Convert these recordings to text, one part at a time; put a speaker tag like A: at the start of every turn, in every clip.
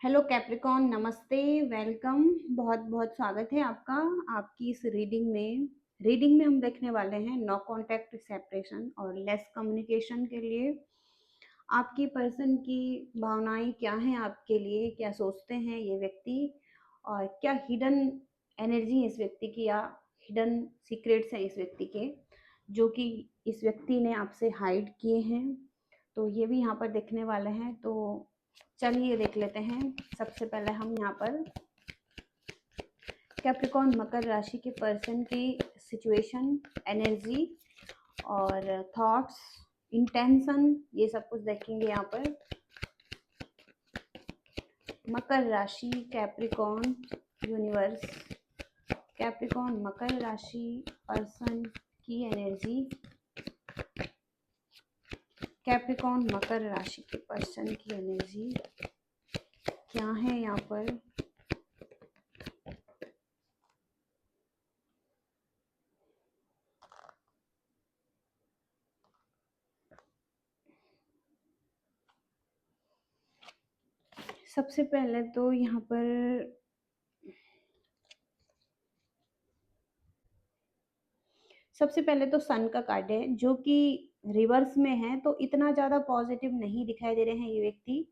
A: Hello Capricorn, नमस्ते। Welcome. बहुत बहुत स्वागत है आपका आपकी इस रीडिंग में हम देखने वाले हैं नो कांटेक्ट सेपरेशन और लेस कम्युनिकेशन के लिए आपकी पर्सन की भावनाएं क्या हैं आपके लिए, क्या सोचते हैं ये व्यक्ति, और क्या हिडन एनर्जी है इस व्यक्ति की या हिडन सीक्रेट्स हैं इस व्यक्ति के जो कि इस व्यक्ति ने आपसे हाइड किए हैं। तो ये भी यहाँ पर देखने वाले हैं। तो चलिए देख लेते हैं। सबसे पहले हम यहाँ पर कैप्रिकॉर्न मकर राशि के पर्सन की सिचुएशन, एनर्जी और थॉट्स, इंटेंशन, ये सब कुछ देखेंगे यहाँ पर। मकर राशि, कैप्रिकॉर्न यूनिवर्स, कैप्रिकॉर्न मकर राशि पर्सन की एनर्जी, कैप्रिकॉर्न मकर राशि के पर्सन की एनर्जी क्या है यहाँ पर। सबसे पहले तो यहाँ पर सबसे पहले तो सन का कार्ड है जो कि रिवर्स में है, तो इतना ज्यादा पॉजिटिव नहीं दिखाई दे रहे हैं ये व्यक्ति,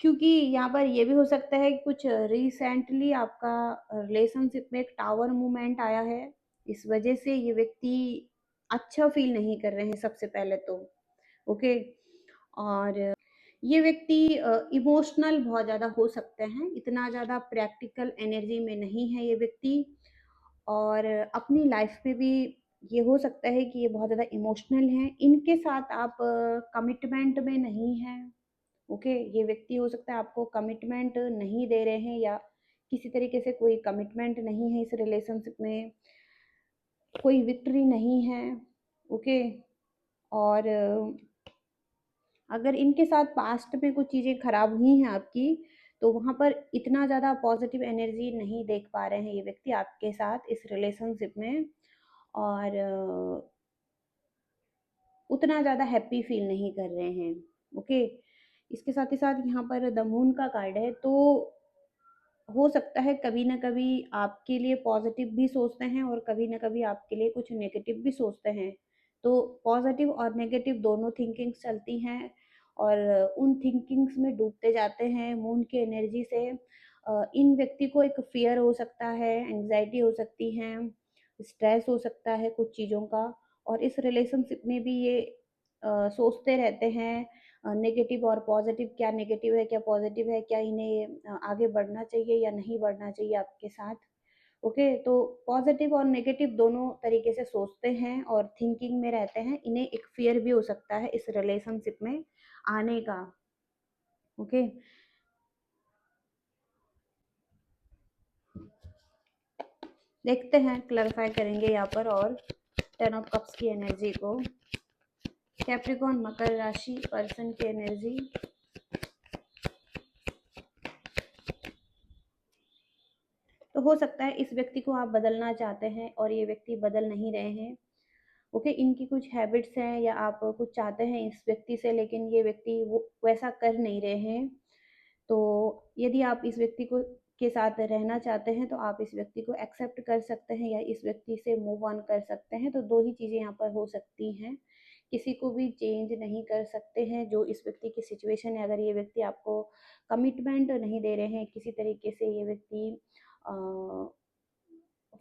A: क्योंकि यहाँ पर ये भी हो सकता है कि कुछ रिसेंटली आपका रिलेशनशिप में एक टावर मूवमेंट आया है। इस वजह से ये व्यक्ति अच्छा फील नहीं कर रहे हैं सबसे पहले तो। ओके। और ये व्यक्ति इमोशनल बहुत ज़्यादा हो सकते हैं, इतना ज़्यादा प्रैक्टिकल एनर्जी में नहीं है ये व्यक्ति। और अपनी लाइफ में भी ये हो सकता है कि ये बहुत ज़्यादा इमोशनल हैं, इनके साथ आप कमिटमेंट में नहीं हैं। ओके। ये व्यक्ति हो सकता है आपको कमिटमेंट नहीं दे रहे हैं या किसी तरीके से कोई कमिटमेंट नहीं है इस रिलेशनशिप में, कोई विक्ट्री नहीं है। ओके। और अगर इनके साथ पास्ट में कुछ चीज़ें खराब हुई हैं आपकी, तो वहाँ पर इतना ज़्यादा पॉजिटिव एनर्जी नहीं देख पा रहे हैं ये व्यक्ति आपके साथ इस रिलेशनशिप में। और उतना ज़्यादा हैप्पी फील नहीं कर रहे हैं। ओके। इसके साथ ही साथ यहाँ पर द मून का कार्ड है, तो हो सकता है कभी ना कभी आपके लिए पॉजिटिव भी सोचते हैं और कभी ना कभी आपके लिए कुछ नेगेटिव भी सोचते हैं। तो पॉजिटिव और नेगेटिव दोनों थिंकिंग्स चलती हैं और उन थिंकिंग्स में डूबते जाते हैं मून की एनर्जी से। इन व्यक्ति को एक फियर हो सकता है, एंग्जाइटी हो सकती है, स्ट्रेस हो सकता है कुछ चीज़ों का। और इस रिलेशनशिप में भी ये सोचते रहते हैं नेगेटिव और पॉजिटिव, क्या नेगेटिव है क्या पॉजिटिव है, क्या इन्हें आगे बढ़ना चाहिए या नहीं बढ़ना चाहिए आपके साथ। ओके। तो पॉजिटिव और नेगेटिव दोनों तरीके से सोचते हैं और थिंकिंग में रहते हैं। इन्हें एक फियर भी हो सकता है इस रिलेशनशिप में आने का। ओके। देखते हैं, क्लैरिफाई करेंगे यहाँ पर और 10 ऑफ कप्स की एनर्जी को। कैप्रिकॉर्न मकर राशि पर्सन की एनर्जी, तो हो सकता है इस व्यक्ति को आप बदलना चाहते हैं और ये व्यक्ति बदल नहीं रहे हैं। ओके। इनकी कुछ हैबिट्स हैं या आप कुछ चाहते हैं इस व्यक्ति से, लेकिन ये व्यक्ति वो वैसा कर नहीं रहे हैं। तो यदि आप इस व्यक्ति को के साथ रहना चाहते हैं तो आप इस व्यक्ति को एक्सेप्ट कर सकते हैं या इस व्यक्ति से मूव ऑन कर सकते हैं। तो दो ही चीज़ें यहाँ पर हो सकती हैं, किसी को भी चेंज नहीं कर सकते हैं जो इस व्यक्ति की सिचुएशन है। अगर ये व्यक्ति आपको कमिटमेंट नहीं दे रहे हैं, किसी तरीके से ये व्यक्ति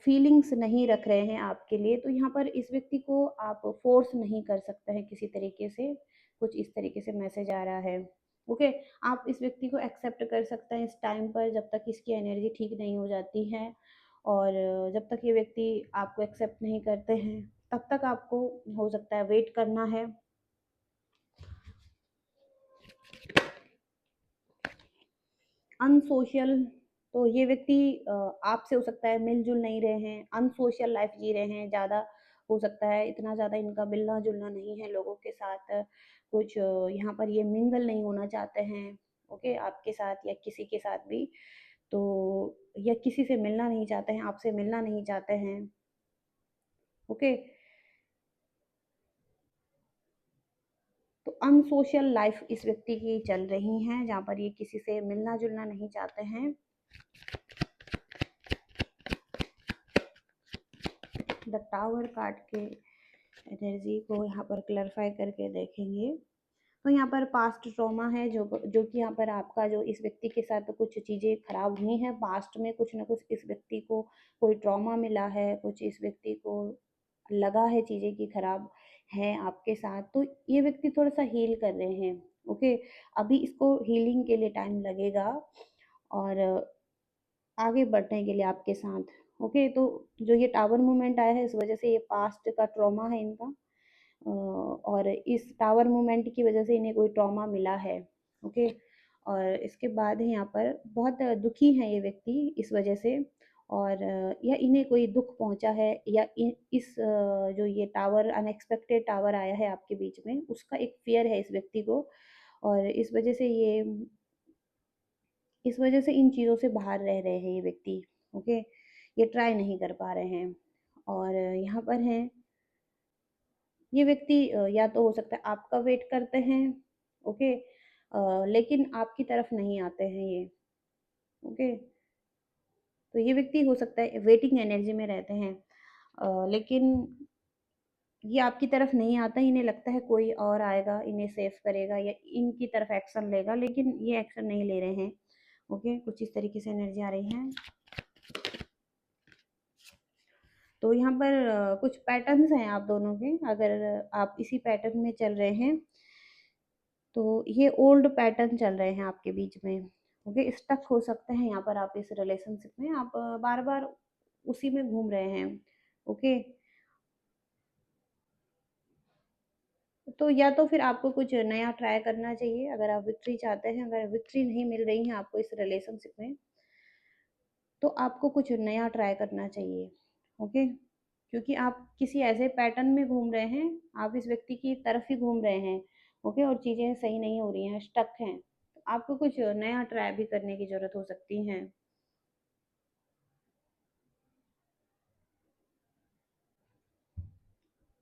A: फीलिंग्स नहीं रख रहे हैं आपके लिए, तो यहाँ पर इस व्यक्ति को आप फोर्स नहीं कर सकते हैं किसी तरीके से। कुछ इस तरीके से मैसेज आ रहा है। ओके। आप इस व्यक्ति को एक्सेप्ट कर सकते हैं इस टाइम पर, जब तक इसकी एनर्जी ठीक नहीं हो जाती है। और जब तक ये व्यक्ति आपको एक्सेप्ट नहीं करते हैं तब तक आपको हो सकता है वेट करना है। अनसोशल, तो ये व्यक्ति आपसे हो सकता है मिलजुल नहीं रहे हैं, अनसोशल लाइफ जी रहे हैं ज़्यादा। हो सकता है इतना ज़्यादा इनका मिलना जुलना नहीं है लोगों के साथ। कुछ यहाँ पर ये मिंगल नहीं होना चाहते हैं। ओके। आपके साथ या किसी के साथ भी, तो या किसी से मिलना नहीं चाहते हैं, आपसे मिलना नहीं चाहते हैं। ओके। तो अनसोशल लाइफ इस व्यक्ति की चल रही है, जहाँ पर ये किसी से मिलना जुलना नहीं चाहते हैं। द टावर कार्ड के एनर्जी को यहाँ पर क्लैरिफाई करके देखेंगे। तो यहाँ पर पास्ट ट्रॉमा है, जो कि यहाँ पर आपका जो इस व्यक्ति के साथ कुछ चीज़ें खराब हुई हैं पास्ट में, कुछ ना कुछ इस व्यक्ति को कोई ट्रॉमा मिला है, कुछ इस व्यक्ति को लगा है चीज़ें कि खराब हैं आपके साथ, तो ये व्यक्ति थोड़ा सा हील कर रहे हैं। ओके, अभी इसको हीलिंग के लिए टाइम लगेगा और आगे बढ़ने के लिए आपके साथ। ओके, तो जो ये टावर मूवमेंट आया है, इस वजह से ये पास्ट का ट्रॉमा है इनका, और इस टावर मूवमेंट की वजह से इन्हें कोई ट्रॉमा मिला है। ओके, और इसके बाद है यहाँ पर बहुत दुखी हैं ये व्यक्ति इस वजह से, और या इन्हें कोई दुख पहुंचा है, या इस जो ये टावर अनएक्सपेक्टेड टावर आया है आपके बीच में, उसका एक फियर है इस व्यक्ति को, और इस वजह से इन चीज़ों से बाहर रह रहे हैं ये व्यक्ति। ओके, ये ट्राई नहीं कर पा रहे हैं। और यहाँ पर हैं ये व्यक्ति, या तो हो सकता है आपका वेट करते हैं। ओके, लेकिन आपकी तरफ नहीं आते हैं ये। ओके, तो ये व्यक्ति हो सकता है वेटिंग एनर्जी में रहते हैं, लेकिन ये आपकी तरफ नहीं आता, इन्हें लगता है कोई और आएगा इन्हें सेव करेगा या इनकी तरफ एक्शन लेगा, लेकिन ये एक्शन नहीं ले रहे हैं। ओके, कुछ इस तरीके से एनर्जी आ रही है। तो यहाँ पर कुछ पैटर्न्स हैं आप दोनों के, अगर आप इसी पैटर्न में चल रहे हैं तो ये ओल्ड पैटर्न चल रहे हैं आपके बीच में। ओके, स्टक हो सकते हैं यहाँ पर आप इस रिलेशनशिप में, आप बार बार उसी में घूम रहे हैं। ओके, तो या तो फिर आपको कुछ नया ट्राई करना चाहिए अगर आप विक्ट्री चाहते हैं। अगर विक्ट्री नहीं मिल रही है आपको इस रिलेशनशिप में, तो आपको कुछ नया ट्राई करना चाहिए। ओके, क्योंकि आप किसी ऐसे पैटर्न में घूम रहे हैं, आप इस व्यक्ति की तरफ ही घूम रहे हैं। ओके, और चीज़ें सही नहीं हो रही हैं, स्टक हैं, तो आपको कुछ नया ट्राई भी करने की ज़रूरत हो सकती है।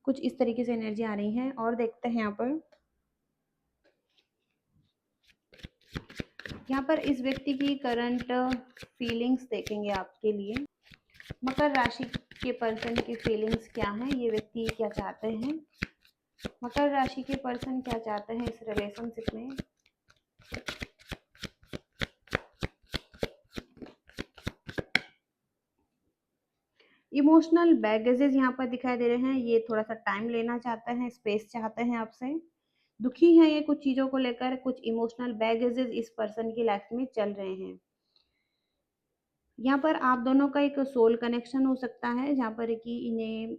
A: कुछ इस तरीके से एनर्जी आ रही है, और देखते हैं यहाँ पर इस व्यक्ति की करंट फीलिंग्स देखेंगे आपके लिए। मकर राशि के पर्सन की फीलिंग्स क्या हैं, ये व्यक्ति क्या चाहते हैं, मकर राशि के पर्सन क्या चाहते हैं इस रिलेशनशिप में। इमोशनल बैगेजेस यहाँ पर दिखाई दे रहे हैं, ये थोड़ा सा टाइम लेना चाहते हैं, स्पेस चाहते हैं आपसे, दुखी हैं ये कुछ चीज़ों को लेकर, कुछ इमोशनल बैगेजेस इस पर्सन की लाइफ में चल रहे हैं। यहाँ पर आप दोनों का एक सोल कनेक्शन हो सकता है, जहाँ पर कि इन्हें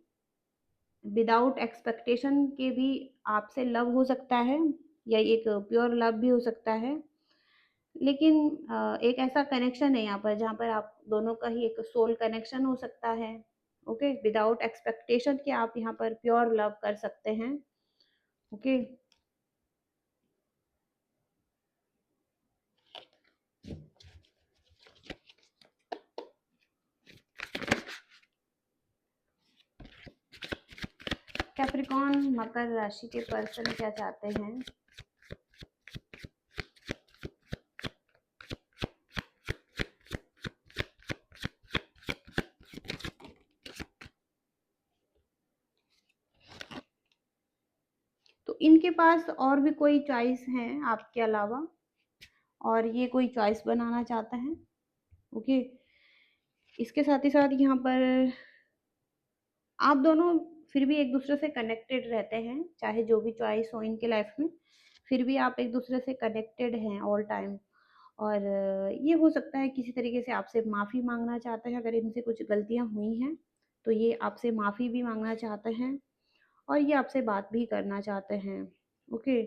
A: विदाउट एक्सपेक्टेशन के भी आपसे लव हो सकता है, या एक प्योर लव भी हो सकता है, लेकिन एक ऐसा कनेक्शन है यहाँ पर जहाँ पर आप दोनों का ही एक सोल कनेक्शन हो सकता है। ओके, विदाउट एक्सपेक्टेशन कि आप यहाँ पर प्योर लव कर सकते हैं। ओके, कैप्रिकॉन मकर राशि के पर्सन क्या चाहते हैं, तो इनके पास और भी कोई चॉइस है आपके अलावा, और ये कोई चॉइस बनाना चाहते हैं। ओके, इसके साथ ही साथ यहाँ पर आप दोनों फिर भी एक दूसरे से कनेक्टेड रहते हैं, चाहे जो भी चॉइस हो इनके लाइफ में, फिर भी आप एक दूसरे से कनेक्टेड हैं ऑल टाइम। और ये हो सकता है किसी तरीके से आपसे माफ़ी मांगना चाहते हैं, अगर इनसे कुछ गलतियां हुई हैं तो ये आपसे माफ़ी भी मांगना चाहते हैं, और ये आपसे बात भी करना चाहते हैं। ओके,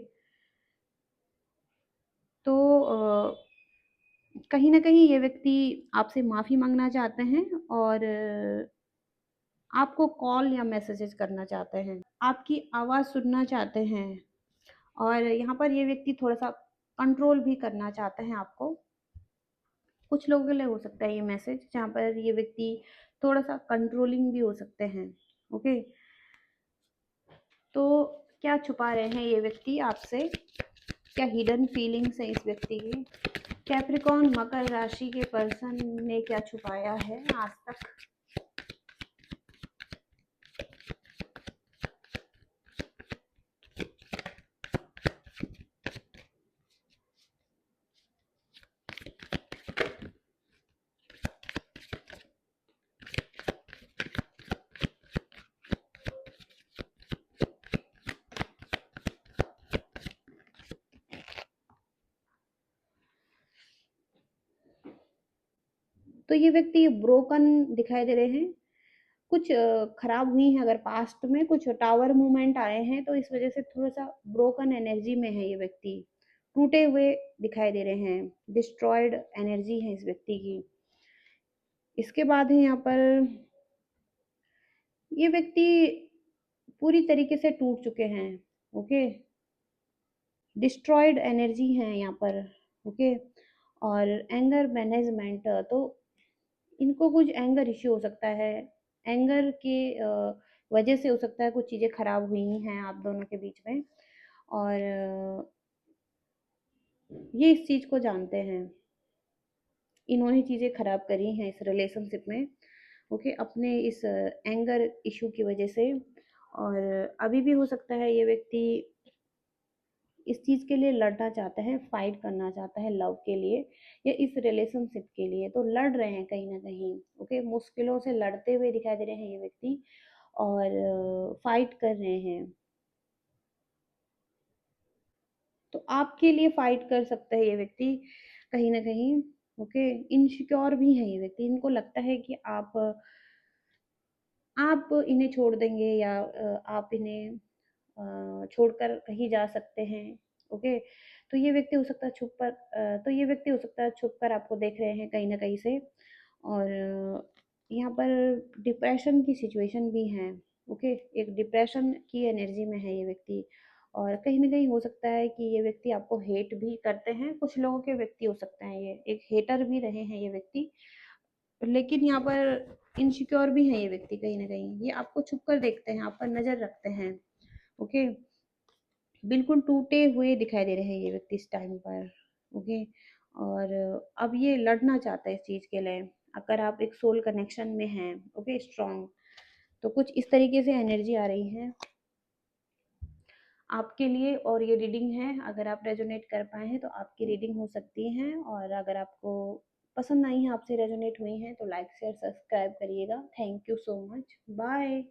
A: तो कहीं ना कहीं ये व्यक्ति आपसे माफ़ी मांगना चाहते हैं, और आपको कॉल या मैसेजेस करना चाहते हैं, आपकी आवाज़ सुनना चाहते हैं, और यहाँ पर ये व्यक्ति थोड़ा सा कंट्रोल भी करना चाहते हैं आपको। कुछ लोगों के लिए हो सकता है ये मैसेज, जहाँ पर ये व्यक्ति थोड़ा सा कंट्रोलिंग भी हो सकते हैं। ओके, तो क्या छुपा रहे हैं ये व्यक्ति आपसे, क्या हिडन फीलिंग्स है इस व्यक्ति की। कैप्रिकॉर्न मकर राशि के पर्सन ने क्या छुपाया है आज तक। तो ये व्यक्ति ब्रोकन दिखाई दे रहे हैं, कुछ खराब हुई हैं, अगर पास्ट में कुछ टावर मूवमेंट आए हैं तो इस वजह से थोड़ा सा ब्रोकन एनर्जी में है ये व्यक्ति, टूटे हुए दिखाई दे रहे हैं, डिस्ट्रॉयड एनर्जी है इस व्यक्ति की। इसके बाद है यहाँ पर ये व्यक्ति पूरी तरीके से टूट चुके हैं। ओके, डिस्ट्रॉयड एनर्जी है यहाँ पर। ओके, और एंगर मैनेजमेंट, तो इनको कुछ एंगर इश्यू हो सकता है, एंगर के वजह से हो सकता है कुछ चीज़ें खराब हुई हैं आप दोनों के बीच में, और ये इस चीज़ को जानते हैं, इन्होंने चीज़ें खराब करी हैं इस रिलेशनशिप में। ओके, अपने इस एंगर इशू की वजह से। और अभी भी हो सकता है ये व्यक्ति इस चीज़ के लिए लड़ना चाहता है, फाइट करना चाहता है लव के लिए या इस रिलेशनशिप के लिए, तो लड़ रहे हैं कहीं ना कहीं। ओके, मुश्किलों से लड़ते हुए दिखाई दे रहे हैं ये व्यक्ति, और फाइट कर रहे हैं। तो आपके लिए फाइट कर सकता है ये व्यक्ति कहीं ना कहीं। ओके, इनसिक्योर भी है ये व्यक्ति, इनको लगता है कि आप इन्हें छोड़ देंगे या आप इन्हें छोड़कर कहीं जा सकते हैं। ओके, तो ये व्यक्ति हो सकता है तो ये व्यक्ति हो सकता है छुप कर आपको देख रहे हैं कहीं ना कहीं से। और यहाँ पर डिप्रेशन की सिचुएशन भी है। ओके, एक डिप्रेशन की एनर्जी में है ये व्यक्ति, और कहीं ना कहीं हो सकता है कि ये व्यक्ति आपको हेट भी करते हैं, कुछ लोगों के व्यक्ति हो सकते हैं ये एक हेटर भी रहे हैं ये व्यक्ति। लेकिन यहाँ पर इनसिक्योर भी है ये व्यक्ति कहीं ना कहीं, ये आपको छुप कर देखते हैं, आप पर नजर रखते हैं। ओके, बिल्कुल टूटे हुए दिखाई दे रहे हैं ये व्यक्ति इस टाइम पर। ओके, और अब ये लड़ना चाहता है इस चीज़ के लिए, अगर आप एक सोल कनेक्शन में हैं। ओके, स्ट्रॉन्ग, तो कुछ इस तरीके से एनर्जी आ रही है आपके लिए। और ये रीडिंग है, अगर आप रेजोनेट कर पाए हैं तो आपकी रीडिंग हो सकती है, और अगर आपको पसंद आई है, आपसे रेजोनेट हुई हैं, तो लाइक शेयर सब्सक्राइब करिएगा। Thank you so much, bye.